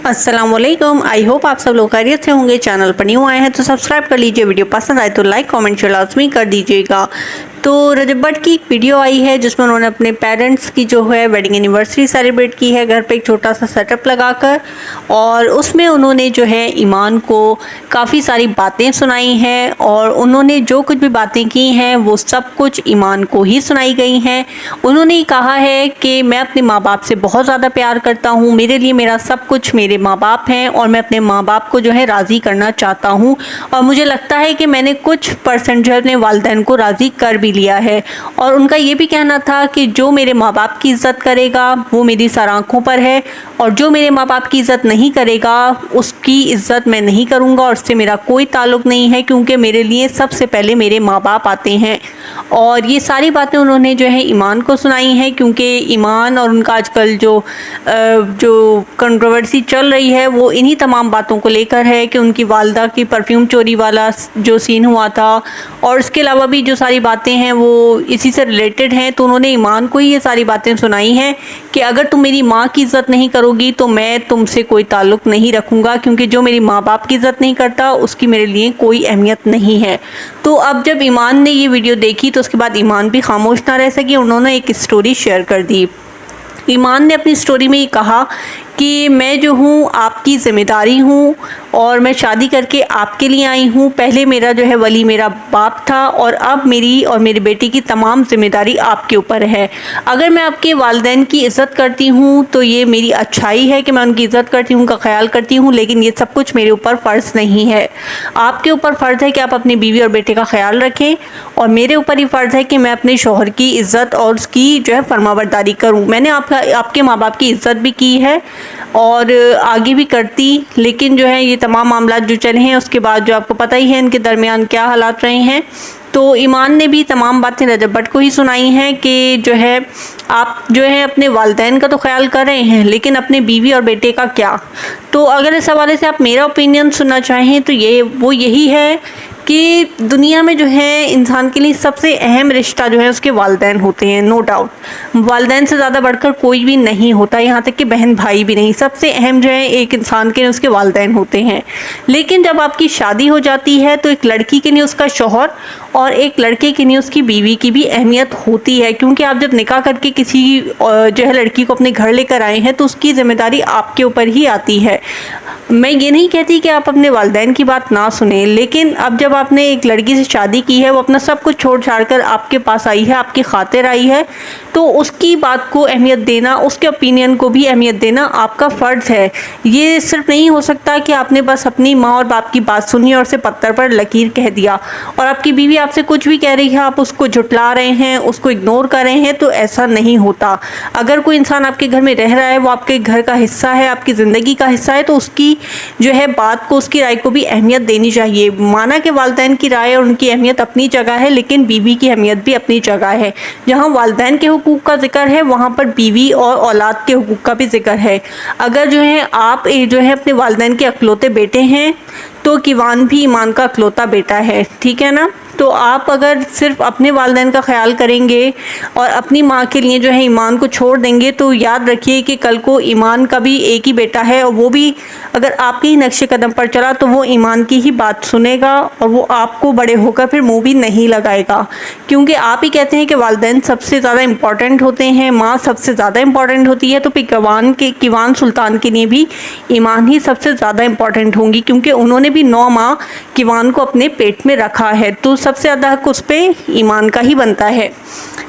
अस्सलाम वालेकुम। I hope आप सब लोग खैरियत से होंगे। चैनल पर न्यू आए हैं तो सब्सक्राइब कर लीजिए। वीडियो पसंद आए तो लाइक कमेंट शेयर लाजमी कर दीजिएगा। तो रजब भट्ट की एक वीडियो आई है जिसमें उन्होंने अपने पेरेंट्स की जो है वेडिंग एनिवर्सरी सेलिब्रेट की है घर पे एक छोटा सा सेटअप लगाकर, और उसमें उन्होंने जो है ईमान को काफ़ी सारी बातें सुनाई हैं और उन्होंने जो कुछ भी बातें की हैं वो सब कुछ ईमान को ही सुनाई गई हैं। उन्होंने कहा है कि मैं अपने माँ बाप से बहुत ज़्यादा प्यार करता हूँ, मेरे लिए मेरा सब कुछ मेरे माँ बाप हैं और मैं अपने माँ बाप को जो है राज़ी करना चाहता हूँ, और मुझे लगता है कि मैंने कुछ परसेंट जो है अपने वालिदैन को राज़ी कर भी लिया है। और उनका ये भी कहना था कि जो मेरे माँ बाप की इज़्ज़त करेगा वो मेरी सर आँखों पर है, और जो मेरे माँ बाप की इज़्ज़त नहीं करेगा उसकी इज़्ज़त मैं नहीं करूँगा और उससे मेरा कोई ताल्लुक़ नहीं है, क्योंकि मेरे लिए सबसे पहले मेरे माँ बाप आते हैं। और ये सारी बातें उन्होंने जो है ईमान को सुनाई हैं, क्योंकि ईमान और उनका आजकल जो कंट्रोवर्सी चल रही है वो इन्हीं तमाम बातों को लेकर है कि उनकी वालदा की परफ्यूम चोरी वाला जो सीन हुआ था, और इसके अलावा भी जो सारी बातें हैं वो इसी से रिलेटेड हैं। तो उन्होंने ईमान को ही ये सारी बातें सुनाई हैं कि अगर तुम मेरी माँ की इज़्ज़त नहीं करोगी तो मैं तुमसे कोई ताल्लुक़ नहीं रखूँगा, क्योंकि जो मेरी माँ बाप की इज़्ज़त नहीं करता उसकी मेरे लिए कोई अहमियत नहीं है। तो अब जब ईमान ने ये वीडियो देखी तो उसके बाद ईमान भी खामोश ना रह सकी, उन्होंने एक स्टोरी शेयर कर दी। ईमान ने अपनी स्टोरी में ये कहा कि मैं जो हूँ आपकी ज़िम्मेदारी हूँ और मैं शादी करके आपके लिए आई हूँ। पहले मेरा जो है वली मेरा बाप था और अब मेरी और मेरे बेटे की तमाम ज़िम्मेदारी आपके ऊपर है। अगर मैं आपके वालिदैन की इज़्ज़त करती हूँ तो ये मेरी अच्छाई है कि मैं उनकी इज़्ज़त करती हूँ, उनका ख्याल करती हूँ, लेकिन ये सब कुछ मेरे ऊपर फ़र्ज़ नहीं है। आपके ऊपर फ़र्ज़ है कि आप अपनी बीवी और बेटे का ख्याल रखें, और मेरे ऊपर ये फ़र्ज़ है कि मैं अपने शौहर की इज़्ज़त और उसकी जो है फरमाबरदारी करूँ। मैंने आपके माँ बाप की इज़्ज़त भी की है और आगे भी करती, लेकिन जो है ये तमाम मामला जो चले हैं उसके बाद जो आपको पता ही है इनके दरमियान क्या हालात रहे हैं। तो ईमान ने भी तमाम बातें रजब भट्ट को ही सुनाई हैं कि जो है आप जो है अपने वालिदैन का तो ख्याल कर रहे हैं, लेकिन अपने बीवी और बेटे का क्या। तो अगर इस हवाले से आप मेरा ओपिनियन सुनना चाहें तो वो यही है कि दुनिया में जो है इंसान के लिए सबसे अहम रिश्ता जो है उसके वालिदैन होते हैं। नो डाउट वालिदैन से ज़्यादा बढ़कर कोई भी नहीं होता, यहाँ तक कि बहन भाई भी नहीं। सबसे अहम जो है एक इंसान के लिए उसके वालिदैन होते हैं। लेकिन जब आपकी शादी हो जाती है तो एक लड़की के लिए उसका शौहर और एक लड़के के लिए उसकी बीवी की भी अहमियत होती है, क्योंकि आप जब निकाह करके किसी जो है लड़की को अपने घर लेकर आए हैं तो उसकी ज़िम्मेदारी आपके ऊपर ही आती है। मैं ये नहीं कहती कि आप अपने वालिदैन की बात ना सुने, लेकिन अब जब आपने एक लड़की से शादी की है, वो अपना सब कुछ छोड़ छाड़ कर आपके पास आई है, आपकी खातिर आई है, तो उसकी बात को अहमियत देना, उसके ओपिनियन को भी अहमियत देना आपका फ़र्ज़ है। ये सिर्फ नहीं हो सकता कि आपने बस अपनी माँ और बाप की बात सुनी और उसे पत्थर पर लकीर कह दिया, और आपकी बीवी आपसे कुछ भी कह रही है आप उसको झुटला रहे हैं, उसको इग्नोर कर रहे हैं। तो ऐसा नहीं होता। अगर कोई इंसान आपके घर में रह रहा है, वो आपके घर का हिस्सा है, आपकी ज़िंदगी का हिस्सा है, तो उसकी जो है बात को, उसकी राय को भी अहमियत देनी चाहिए। माना कि वालिदैन की राय और उनकी अहमियत अपनी जगह है, लेकिन बीवी की अहमियत भी अपनी जगह है। जहाँ वालिदैन के हुकूक का जिक्र है वहाँ पर बीवी और औलाद के हुकूक का भी जिक्र है। अगर जो है आप जो है अपने वालिदैन के अकलौते बेटे हैं तो कीवान भी ईमान का अकलौता बेटा है, ठीक है ना। तो आप अगर सिर्फ अपने वालिदैन का ख्याल करेंगे और अपनी माँ के लिए जो है ईमान को छोड़ देंगे, तो याद रखिए कि कल को ईमान का भी एक ही बेटा है, और वो भी अगर आपके ही नक्शे कदम पर चला तो वो ईमान की ही बात सुनेगा और वो आपको बड़े होकर फिर मुँह भी नहीं लगाएगा, क्योंकि आप ही कहते हैं कि वालिदैन सबसे ज़्यादा इम्पॉर्टेंट होते हैं, माँ सबसे ज़्यादा इम्पॉर्टेंट होती है। तो फिर कीवान सुल्तान के लिए भी ईमान ही सबसे ज़्यादा इम्पॉर्टेंट होंगी, क्योंकि उन्होंने भी 9 माह कीवान को अपने पेट में रखा है, तो सबसे ज़्यादा हक उस पर ईमान का ही बनता है।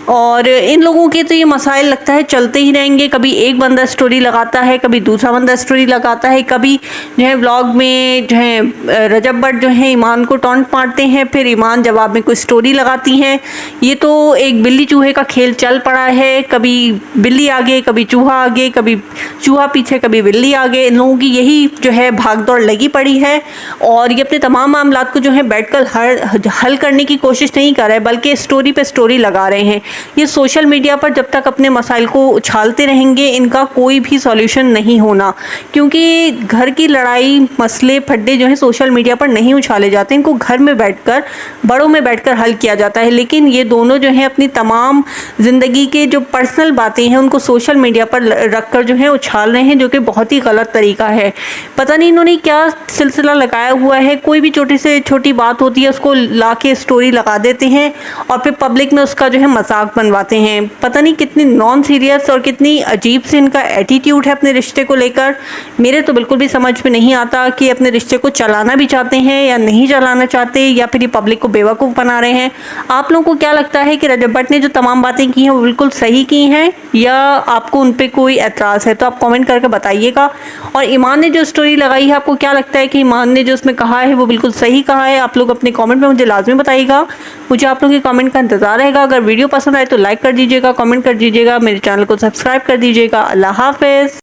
और इन लोगों के तो ये मसाइल लगता है चलते ही रहेंगे। कभी एक बंदा स्टोरी लगाता है, कभी दूसरा बंदा स्टोरी लगाता है, कभी जो है व्लॉग में जो है रजब भट्ट जो है ईमान को टॉन्ट मारते हैं, फिर ईमान जवाब में कोई स्टोरी लगाती हैं। ये तो एक बिल्ली चूहे का खेल चल पड़ा है, कभी बिल्ली आगे, कभी चूहा आगे, कभी चूहा पीछे, कभी बिल्ली आगे। इन लोगों की यही जो है भाग दौड़ लगी पड़ी है, और ये अपने तमाम मामलात को जो है बैठकर हल करने की कोशिश नहीं कर रहे, बल्कि स्टोरी पे स्टोरी लगा रहे हैं। یہ سوشل میڈیا پر جب تک اپنے مسائل کو اچھالتے رہیں گے ان کا کوئی بھی سولیوشن نہیں ہونا، کیونکہ گھر کی لڑائی مسئلے پھڈے جو ہیں سوشل میڈیا پر نہیں اچھالے جاتے، ان کو گھر میں بیٹھ کر بڑوں میں بیٹھ کر حل کیا جاتا ہے۔ لیکن یہ دونوں جو ہیں اپنی تمام زندگی کے جو پرسنل باتیں ہیں ان کو سوشل میڈیا پر رکھ کر جو ہے اچھال رہے ہیں، جو کہ بہت ہی غلط طریقہ ہے۔ پتہ نہیں انہوں نے کیا سلسلہ لگایا ہوا ہے، کوئی بھی چھوٹی سے چھوٹی بات ہوتی ہے اس کو لا کے اسٹوری لگا دیتے ہیں اور پھر پبلک میں اس کا جو ہے مذاق بنواتے ہیں۔ پتہ نہیں کتنی نان سیریس اور کتنی عجیب سے ان کا ایٹیٹیوڈ ہے اپنے رشتے کو لے کر۔ میرے تو بالکل بھی سمجھ میں نہیں آتا کہ اپنے رشتے کو چلانا بھی چاہتے ہیں یا نہیں چلانا چاہتے، یا پھر یہ پبلک کو بیوقوف بنا رہے ہیں۔ آپ لوگوں کو کیا لگتا ہے کہ رجب بھٹ نے جو تمام باتیں کی ہیں وہ بالکل صحیح کی ہیں، یا آپ کو ان پہ کوئی اعتراض ہے؟ تو آپ کامنٹ کر کے بتائیے گا۔ اور ایمان نے جو اسٹوری لگائی ہے، آپ کو کیا لگتا ہے کہ ایمان نے جو اس میں کہا ہے وہ بالکل صحیح کہا ہے؟ آپ لوگ اپنے کامنٹ میں مجھے لازمی بتائیے گا، مجھے آپ لوگوں کے کامنٹ کا انتظار رہے گا۔ اگر ویڈیو پسند آئے تو لائک کر دیجیے گا، کامنٹ کر دیجیے گا، میرے چینل کو سبسکرائب کر دیجیے گا۔ اللہ حافظ۔